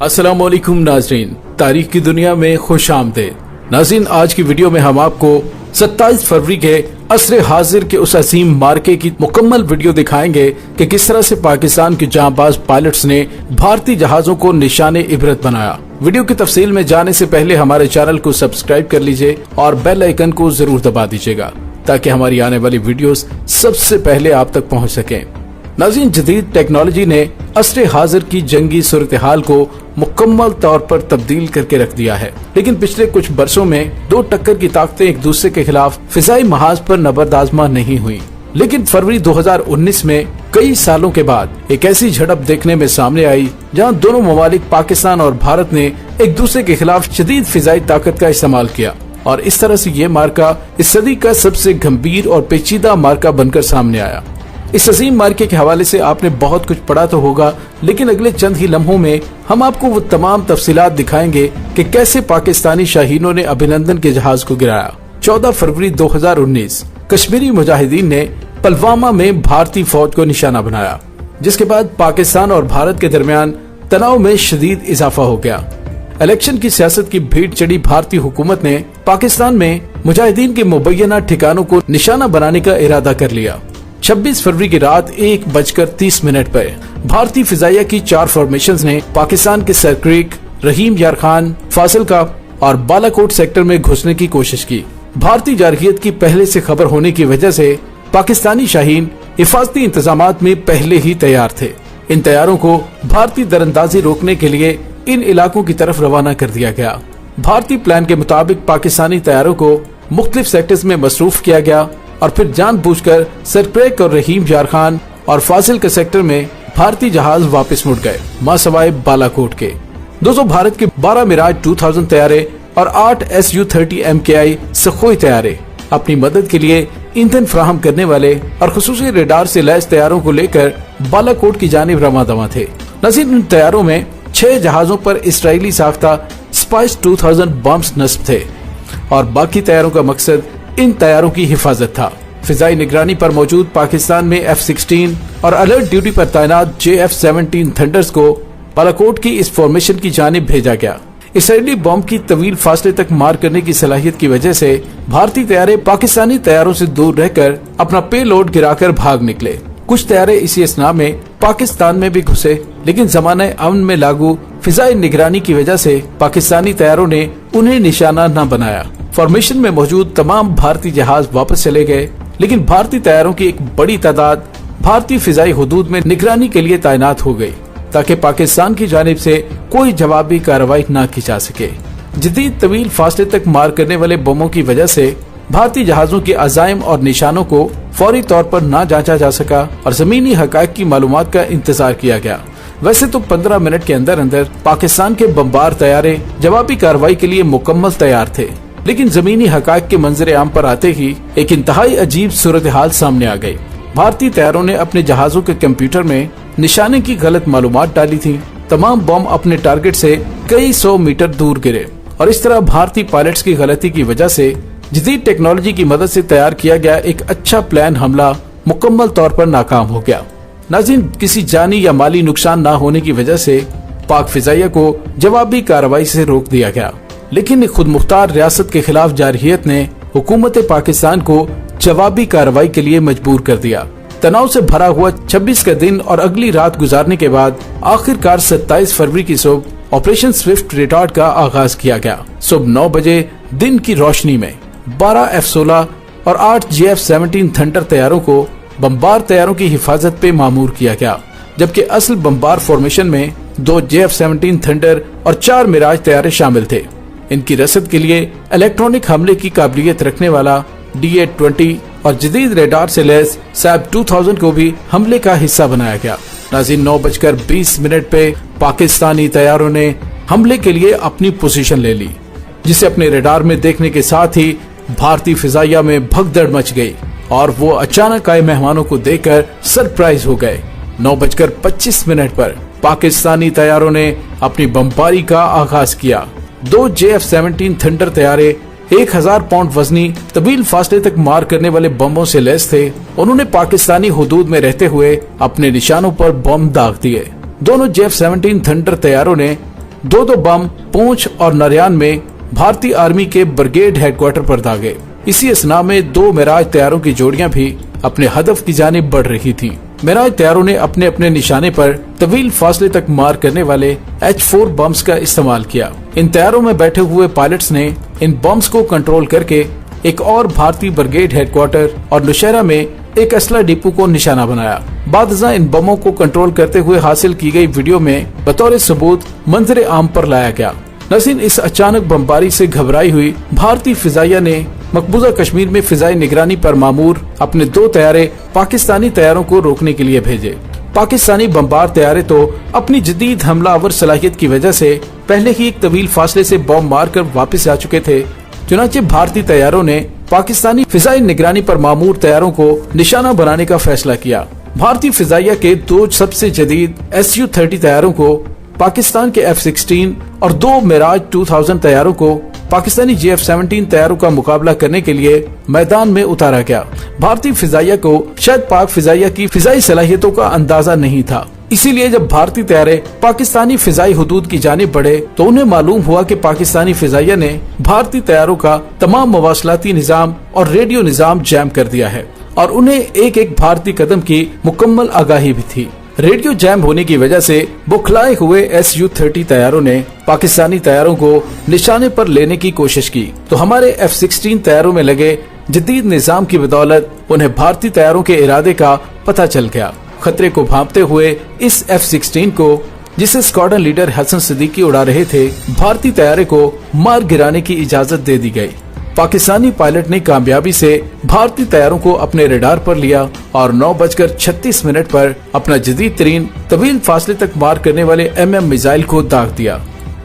अस्सलाम वालेकुम नाज़रीन, तारीख की दुनिया में खुश आमदीद। नाज़रीन, आज की वीडियो में हम आपको 27 फरवरी के असर हाजिर के उस अजीम मार्के की मुकम्मल वीडियो दिखाएंगे कि किस तरह से पाकिस्तान के जांबाज पायलट्स ने भारतीय जहाजों को निशाने इबरत बनाया। वीडियो की तफसील में जाने से पहले हमारे चैनल को सब्सक्राइब कर लीजिए और बेल आइकन को जरूर दबा दीजिएगा ताकि हमारी आने वाली वीडियोस सबसे पहले आप तक पहुंच सकें। नाज़रीन, जदीद टेक्नोलॉजी ने असर हाजिर की जंगी सूरत हाल को मुकम्मल तौर पर तब्दील करके रख दिया है, लेकिन पिछले कुछ बरसों में दो टक्कर की ताकतें एक दूसरे के खिलाफ फिजाई महाज पर नबर्दाजमा नहीं हुई। लेकिन फरवरी 2019 में कई सालों के बाद एक ऐसी झड़प देखने में सामने आई जहां दोनों ममालिक पाकिस्तान और भारत ने एक दूसरे के खिलाफ शदीद फिजाई ताकत का इस्तेमाल किया और इस तरह से ये मार्का इस सदी का सबसे गंभीर और पेचीदा मार्का बनकर सामने आया। इस अजीम मार्के के हवाले से आपने बहुत कुछ पढ़ा तो होगा, लेकिन अगले चंद ही लम्हों में हम आपको वो तमाम तफसीलात दिखाएंगे कि कैसे पाकिस्तानी शाहीनों ने अभिनंदन के जहाज को गिराया। 14 फरवरी 2019 कश्मीरी मुजाहिदीन ने पुलवामा में भारतीय फौज को निशाना बनाया, जिसके बाद पाकिस्तान और भारत के दरमियान तनाव में शदीद इजाफा हो गया। इलेक्शन की सियासत की भीड़ चढ़ी भारतीय हुकूमत ने पाकिस्तान में मुजाहिदीन के मुबैना ठिकानों को निशाना बनाने का इरादा कर लिया। 26 फरवरी की रात 1:30 पर भारतीय फिजाइया की 4 फॉर्मेशंस ने पाकिस्तान के सरक्रीक, रहीम यार खान, फासिलका और बालाकोट सेक्टर में घुसने की कोशिश की। भारतीय जारहियत की पहले से खबर होने की वजह से पाकिस्तानी शाहीन हिफाजती इंतजामात में पहले ही तैयार थे। इन तैयारों को भारतीय दरअंदाजी रोकने के लिए इन इलाकों की तरफ रवाना कर दिया गया। भारतीय प्लान के मुताबिक पाकिस्तानी तैयारों को मुख्तलिफ सेक्टर्स में मसरूफ किया गया और फिर जानबूझकर सरक्रेक और रहीम यार खान और फासिल के सेक्टर में भारतीय जहाज वापस मुड़ गए, मासवाए बालाकोट के। दोस्तों, भारत के 12 मिराज 2000 तैयारे और 8 Su-30 MKI सखोई तैयारे अपनी मदद के लिए ईंधन फराहम करने वाले और खुसूसी रेडार से लैस तैयारों को लेकर बालाकोट की जानिब रवाना दवा थे। नाज़रीन, इन तैयारों में 6 जहाजों पर इसराइली साख्ता स्पाइस 2000 बम्स नस्ब थे और बाकी तैयारों का मकसद इन तैयारों की हिफाजत था। फिजाई निगरानी पर मौजूद पाकिस्तान में F-16 और अलर्ट ड्यूटी पर तैनात JF-17 थंडर्स को बालाकोट की इस फॉर्मेशन की जानिब भेजा गया। इसराइली बॉम्ब की तवील फासले तक मार करने की सलाहियत की वजह से भारतीय तैयारे पाकिस्तानी तैयारों से दूर रहकर अपना पे लोड गिराकर भाग निकले। कुछ तैयारे इसी असना में पाकिस्तान में भी घुसे, लेकिन जमाने अमन में लागू फिजाई निगरानी की वजह से पाकिस्तानी तैयारों ने उन्हें निशाना न बनाया। फॉर्मेशन में मौजूद तमाम भारतीय जहाज वापस चले गए, लेकिन भारतीय तैयारों की एक बड़ी तादाद भारतीय फिजाई हुदूद में निगरानी के लिए तैनात हो गई ताकि पाकिस्तान की जानिब से कोई जवाबी कार्रवाई न की जा सके। जदीद तवील फासले तक मार करने वाले बमों की वजह से भारतीय जहाजों के अजाइम और निशानों को फौरी तौर पर न जांचा जा सका और जमीनी हकायक की मालूमात का इंतजार किया गया। वैसे तो 15 मिनट के अंदर अंदर पाकिस्तान के बमबार तैयारे जवाबी कार्रवाई के लिए मुकम्मल तैयार थे, लेकिन जमीनी हकायक के मंजर आम पर आते ही एक इंतहाई अजीब सूरत हाल सामने आ गई। भारतीय तैयारों ने अपने जहाजों के कंप्यूटर में निशाने की गलत मालूमात डाली थी। तमाम बम अपने टारगेट से कई 100 मीटर दूर गिरे और इस तरह भारतीय पायलट्स की गलती की वजह से जदीद टेक्नोलॉजी की मदद से तैयार किया गया एक अच्छा प्लान हमला मुकम्मल तौर पर नाकाम हो गया। नाज़रीन, किसी जानी या माली नुकसान न होने की वजह से पाक फिजाइया को जवाबी कार्रवाई से रोक दिया गया, लेकिन खुद मुख्तार रियासत के खिलाफ जारहियत ने हुकूमत पाकिस्तान को जवाबी कार्रवाई के लिए मजबूर कर दिया। तनाव से भरा हुआ 26 का दिन और अगली रात गुजारने के बाद आखिरकार 27 फरवरी की सुबह ऑपरेशन स्विफ्ट रिटार्ड का आगाज किया गया। सुबह 9 बजे दिन की रोशनी में 12 F-16 और 8 JF-17 थंडर तैयारों को बमबार तैयारों की हिफाजत पे मामूर किया गया, जबकि असल बमबार फॉर्मेशन में 2 JF-17 थंडर और 4 मिराज तैयारे शामिल थे। इनकी रसद के लिए इलेक्ट्रॉनिक हमले की काबिलियत रखने वाला DA-20 और जदीद रेडार से लैस SAB 2000 को भी हमले का हिस्सा बनाया गया। नाज़रीन, 9:20 पे पाकिस्तानी तैयारों ने हमले के लिए अपनी पोजीशन ले ली, जिसे अपने रेडार में देखने के साथ ही भारतीय फिजाइया में भगदड़ मच गई और वो अचानक आए मेहमानों को देखकर सरप्राइज हो गए। 9:25 पर पाकिस्तानी तैयारों ने अपनी बमबारी का आगाज किया। 2 JF-17 थंडर तैयारे 1000 पाउंड वजनी तवील फासले तक मार करने वाले बमों से लैस थे। उन्होंने पाकिस्तानी हुदूद में रहते हुए अपने निशानों पर बम दाग दिए। दोनों JF-17 थंडर तैयारों ने दो बम पूंछ और नरयान में भारतीय आर्मी के ब्रिगेड हेडक्वार्टर पर दागे। इसी असना में 2 मिराज तैयारों की जोड़ियां भी अपने हदफ की जानिब बढ़ रही थीं। मिराज तैयारों ने अपने अपने निशाने पर तवील फासले तक मार करने वाले H4 बम्स का इस्तेमाल किया। इन तैयारों में बैठे हुए पायलट्स ने इन बम्स को कंट्रोल करके एक और भारतीय ब्रिगेड हेडक्वार्टर और नौशहरा में एक असला डिपो को निशाना बनाया। बादशाह इन बमों को कंट्रोल करते हुए हासिल की गई वीडियो में बतौर सबूत मंजर आम पर लाया गया। नाज़रीन, इस अचानक बमबारी से घबराई हुई भारतीय फिजाइया ने मकबूजा कश्मीर में फिजाई निगरानी पर मामूर अपने 2 तैयारे पाकिस्तानी तैयारों को रोकने के लिए भेजे। पाकिस्तानी बमबार तैयारे तो अपनी जदीद हमलावर सलाहियत की वजह से पहले ही एक तवील फासले से बम मार कर वापस आ चुके थे। चुनांचे भारतीय तैयारों ने पाकिस्तानी फिजाई निगरानी पर मामूर तैयारों को निशाना बनाने का फैसला किया। भारतीय फिजाइया के 2 सबसे जदीद Su-30 तैयारों को पाकिस्तान के F-16 और 2 मिराज 2000 तैयारों को पाकिस्तानी JF-17 तैयारों का मुकाबला करने के लिए मैदान में उतारा गया। भारतीय फिजाइया को शायद पाक फिजाइया की फिजाई सलाहियतों का अंदाजा नहीं था, इसीलिए जब भारतीय तैयारे पाकिस्तानी फिजाई हुदूद की जानिब बढ़े तो उन्हें मालूम हुआ कि पाकिस्तानी फिजाइया ने भारतीय तैयारों का तमाम मवासलाती निजाम और रेडियो निजाम जैम कर दिया है और उन्हें एक एक भारतीय कदम की मुकम्मल आगाही भी थी। रेडियो जैम होने की वजह से बुखलाए हुए Su-30 तैयारों ने पाकिस्तानी तैयारों को निशाने पर लेने की कोशिश की तो हमारे F-16 तैयारों में लगे जदीद निजाम की बदौलत उन्हें भारतीय तैयारों के इरादे का पता चल गया। खतरे को भांपते हुए इस F-16 को, जिसे स्क्वाड्रन लीडर हसन सिद्दीकी उड़ा रहे थे, भारतीय तैयारे को मार गिराने की इजाजत दे दी गई। पाकिस्तानी पायलट ने कामयाबी से भारतीय तैयारों को अपने रडार पर लिया और 9:36 पर अपना जदीद तरीन तवील फासले तक मार करने वाले MM मिसाइल को दाग दिया।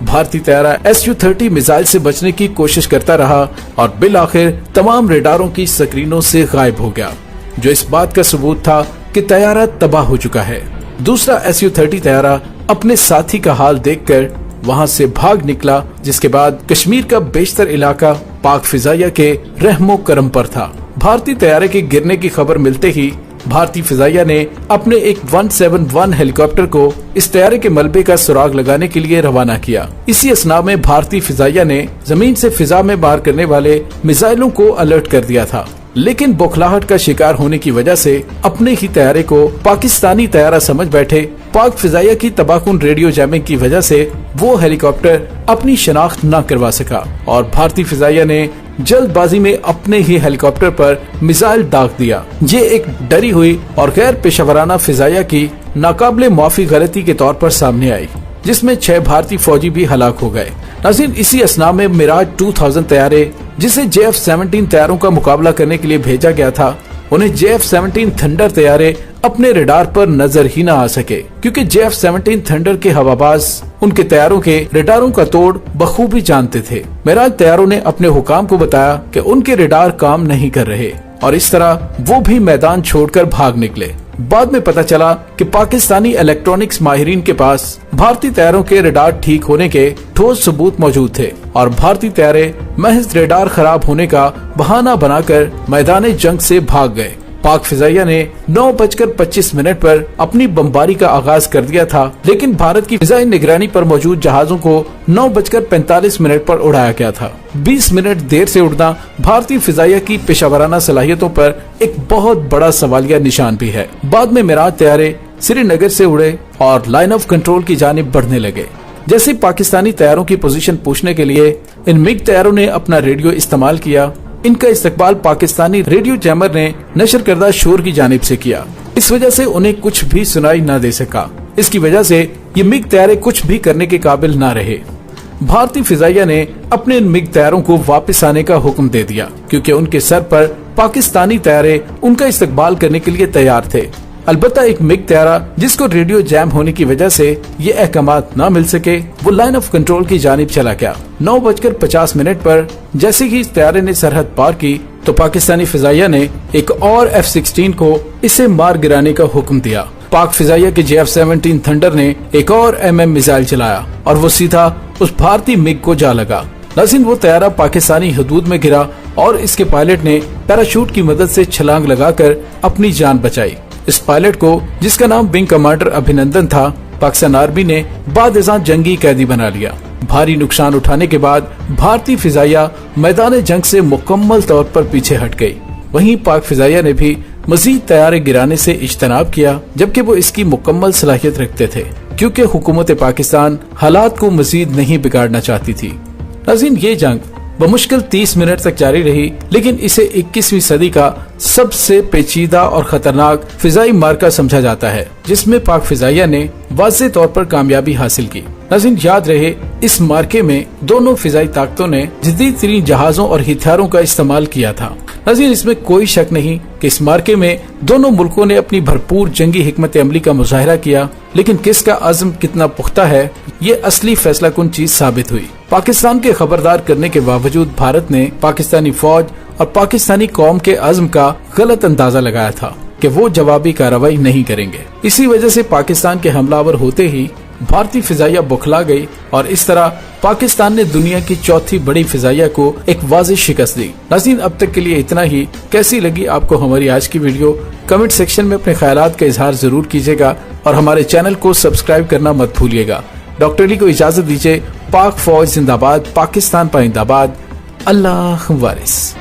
भारतीय तैयारा Su-30 मिसाइल से बचने की कोशिश करता रहा और बिल आखिर तमाम रडारों की स्क्रीनों से गायब हो गया, जो इस बात का सबूत था कि तैयारा तबाह हो चुका है। दूसरा Su-30 तैयारा अपने साथी का हाल देखकर वहां से भाग निकला, जिसके बाद कश्मीर का बेशतर इलाका पाक फिजाइया के रहमो करम पर था। भारतीय तैयारे के गिरने की खबर मिलते ही भारतीय फिजाइया ने अपने एक 171 हेलीकॉप्टर को इस तैयारे के मलबे का सुराग लगाने के लिए रवाना किया। इसी असना में भारतीय फिजाइया ने जमीन से फिजा में मार करने वाले मिसाइलों को अलर्ट कर दिया था, लेकिन बौखलाहट का शिकार होने की वजह से अपने ही तैयारे को पाकिस्तानी तैयारा समझ बैठे पाक फिजाइया की तबाहकुन रेडियो जैमिंग की वजह से वो हेलीकॉप्टर अपनी शनाख्त न करवा सका और भारतीय फिजाइया ने जल्दबाजी में अपने ही हेलीकॉप्टर पर मिसाइल दाग दिया। ये एक डरी हुई और गैर पेशेवराना फिजाइया की नाकाबिले माफी गलती के तौर पर सामने आई, जिसमें 6 भारतीय फौजी भी हलाक हो गए। नाज़रीन, इसी असना में मिराज 2000 तैयारे, जिसे JF-17 तैयारों का मुकाबला करने के लिए भेजा गया था, उन्हें JF-17 थंडर तैयारे अपने रडार पर नजर ही न आ सके, क्योंकि JF-17 थंडर के हवाबाज उनके तैयारों के रडारों का तोड़ बखूबी जानते थे। मिराज तैयारों ने अपने हुकाम को बताया कि उनके रडार काम नहीं कर रहे और इस तरह वो भी मैदान छोड़कर भाग निकले। बाद में पता चला कि पाकिस्तानी इलेक्ट्रॉनिक्स माहिरीन के पास भारतीय तैयारों के रडार ठीक होने के ठोस सबूत मौजूद थे और भारतीय तैयारे महज रडार खराब होने का बहाना बनाकर मैदान जंग से भाग गए। पाक फिजाइया ने 9:25 पर अपनी बमबारी का आगाज कर दिया था, लेकिन भारत की फिजाई निगरानी पर मौजूद जहाजों को 9:45 पर उड़ाया गया था। 20 मिनट देर से उड़ना भारतीय फिजाइया की पेशावराना सलाहियतों पर एक बहुत बड़ा सवालिया निशान भी है। बाद में मिराज तैयारे श्रीनगर से उड़े और लाइन ऑफ कंट्रोल की जानिब बढ़ने लगे। जैसे पाकिस्तानी तैयारों की पोजीशन पूछने के लिए इन मिग तैयारों ने अपना रेडियो इस्तेमाल किया। इनका इस्तकबाल पाकिस्तानी रेडियो जैमर ने नशर करदा शोर की जानिब से किया। इस वजह से उन्हें कुछ भी सुनाई न दे सका। इसकी वजह से ये मिग तैयारे कुछ भी करने के काबिल न रहे। भारतीय फिजाइया ने अपने इन मिग तैयारों को वापस आने का हुक्म दे दिया, क्योंकि उनके सर पर पाकिस्तानी तैयारे उनका इस्तकबाल करने के लिए तैयार थे। अलबत्ता एक मिग तैयारा जिसको रेडियो जैम होने की वजह से ये अहकामात न मिल सके, वो लाइन ऑफ कंट्रोल की जानिब चला गया। 9:50 पर जैसे ही इस तैयारे ने सरहद पार की तो पाकिस्तानी फिजाइया ने एक और F-16 को इसे मार गिराने का हुक्म दिया। पाक फिजाइया के JF-17 थंडर ने एक और MM मिसाइल चलाया और वो सीधा उस भारतीय मिग को जा लगा। लेकिन वो तैयारा पाकिस्तानी हदूद में गिरा और इसके पायलट ने पैराशूट की मदद से छलांग लगाकर अपनी जान बचाई। इस पायलट को, जिसका नाम विंग कमांडर अभिनंदन था, पाकिस्तान आर्मी ने बादशाह जंगी कैदी बना लिया। भारी नुकसान उठाने के बाद भारतीय फिजाइया मैदान जंग से मुकम्मल तौर पर पीछे हट गई। वहीं पाक फिजाइया ने भी मजीद तैयारे गिराने से इज्तनाब किया, जबकि वो इसकी मुकम्मल सलाहियत रखते थे, क्योंकि हुकूमत पाकिस्तान हालात को मजीद नहीं बिगाड़ना चाहती थी। नाज़रीन, ये जंग बमुश्किल 30 मिनट तक जारी रही, लेकिन इसे 21वीं सदी का सबसे पेचीदा और खतरनाक फिजाई मार्का समझा जाता है, जिसमें पाक फिजाइया ने वाज़ेह तौर पर कामयाबी हासिल की। नाज़रीन, याद रहे, इस मार्के में दोनों फिजाई ताकतों ने जदीद तरीन जहाजों और हथियारों का इस्तेमाल किया था। नाज़रीन, इसमें कोई शक नहीं कि इस मार्के में दोनों मुल्कों ने अपनी भरपूर जंगी हिकमत अमली का मुजाहिरा किया, लेकिन किसका अज़्म कितना पुख्ता है, ये असली फैसला कुन चीज साबित हुई। पाकिस्तान के खबरदार करने के बावजूद भारत ने पाकिस्तानी फौज और पाकिस्तानी कौम के अज़्म का गलत अंदाजा लगाया था कि वो जवाबी कार्रवाई नहीं करेंगे। इसी वजह से पाकिस्तान के हमलावर होते ही भारतीय फिजाइया बौखला गई और इस तरह पाकिस्तान ने दुनिया की चौथी बड़ी फिजाइया को एक वाज़ेह शिकस्त दी। नाज़रीन, अब तक के लिए इतना ही। कैसी लगी आपको हमारी आज की वीडियो? कमेंट सेक्शन में अपने ख्यालात का इजहार जरूर कीजिएगा और हमारे चैनल को सब्सक्राइब करना मत भूलिएगा। डॉक्टर अली को इजाजत दीजिए। पाक फौज जिंदाबाद, पाकिस्तान पाइंदाबाद, अल्लाह वारिस।